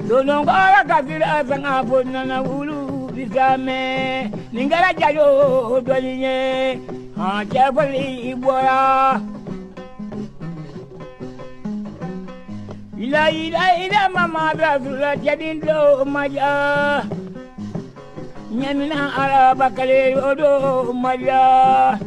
Donongora kafira sanga bonna ulu bisame ningara jayo dolinye ha chefali ibora ila mama brazula jadindo maja nyamina araba kale odo maja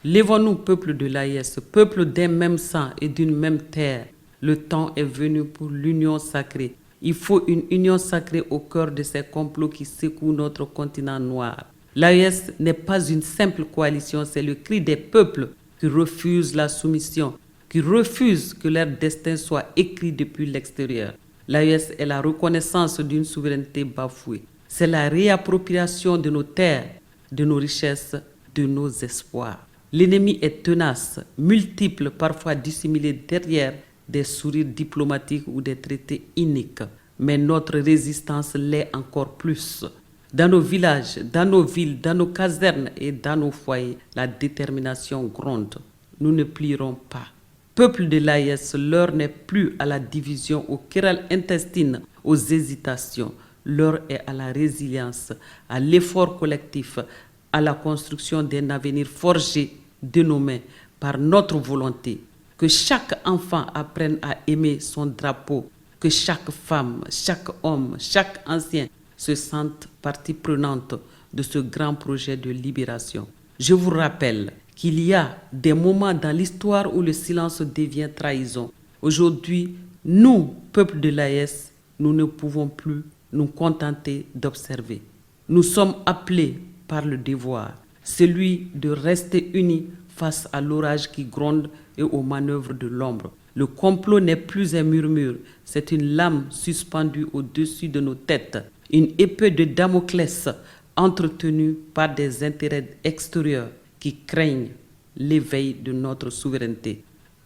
Lèvons-nous, peuple de l'AES, peuple d'un même sang et d'une même terre. Le temps est venu pour l'union sacrée. Il faut une union sacrée au cœur de ces complots qui secouent notre continent noir. L'AES n'est pas une simple coalition, c'est le cri des peuples qui refusent la soumission, qui refusent que leur destin soit écrit depuis l'extérieur. L'AES est la reconnaissance d'une souveraineté bafouée. C'est la réappropriation de nos terres, de nos richesses, de nos espoirs. L'ennemi est tenace, multiple, parfois dissimulé derrière des sourires diplomatiques ou des traités iniques. Mais notre résistance l'est encore plus. Dans nos villages, dans nos villes, dans nos casernes et dans nos foyers, la détermination gronde. Nous ne plierons pas. Peuple de l'AES, l'heure n'est plus à la division, aux querelles intestines, aux hésitations. L'heure est à la résilience, à l'effort collectif, à la construction d'un avenir forgé de nos mains par notre volonté. Que chaque enfant apprenne à aimer son drapeau, que chaque femme, chaque homme, chaque ancien se sente partie prenante de ce grand projet de libération. Je vous rappelle qu'il y a des moments dans l'histoire où le silence devient trahison. Aujourd'hui, nous, peuple de l'AES, nous ne pouvons plus nous contenter d'observer. Nous sommes appelés par le devoir, celui de rester unis face à l'orage qui gronde et aux manœuvres de l'ombre. Le complot n'est plus un murmure, c'est une lame suspendue au-dessus de nos têtes, une épée de Damoclès entretenue par des intérêts extérieurs qui craignent l'éveil de notre souveraineté.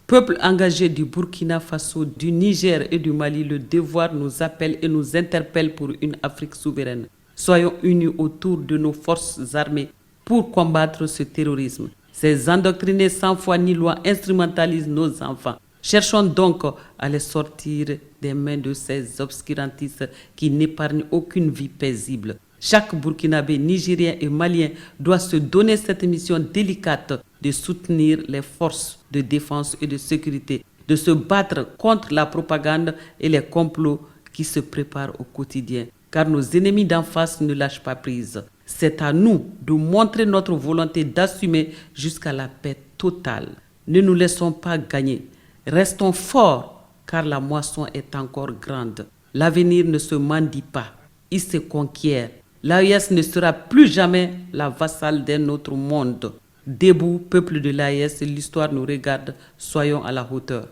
Peuple engagé du Burkina Faso, du Niger et du Mali, le devoir nous appelle et nous interpelle pour une Afrique souveraine. Soyons unis autour de nos forces armées pour combattre ce terrorisme. Ces endoctrinés sans foi ni loi instrumentalisent nos enfants. Cherchons donc à les sortir des mains de ces obscurantistes qui n'épargnent aucune vie paisible. Chaque Burkinabé, Nigérien et Malien doit se donner cette mission délicate de soutenir les forces de défense et de sécurité, de se battre contre la propagande et les complots qui se préparent au quotidien. Car nos ennemis d'en face ne lâchent pas prise. C'est à nous de montrer notre volonté d'assumer jusqu'à la paix totale. Ne nous laissons pas gagner. Restons forts car la moisson est encore grande. L'avenir ne se mendie pas, il se conquiert. L'AES ne sera plus jamais la vassale d'un autre monde. Debout, peuple de l'AES, l'histoire nous regarde, soyons à la hauteur.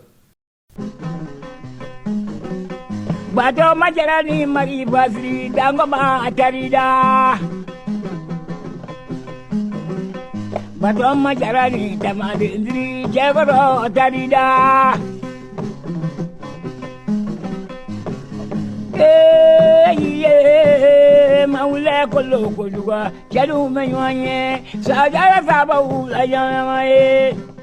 Bato majarani mari basri dangoma atarida Bato majarani tamade ndri jegoro atarida maule kolo koluga jalu menwanye sajara sabahu la yamae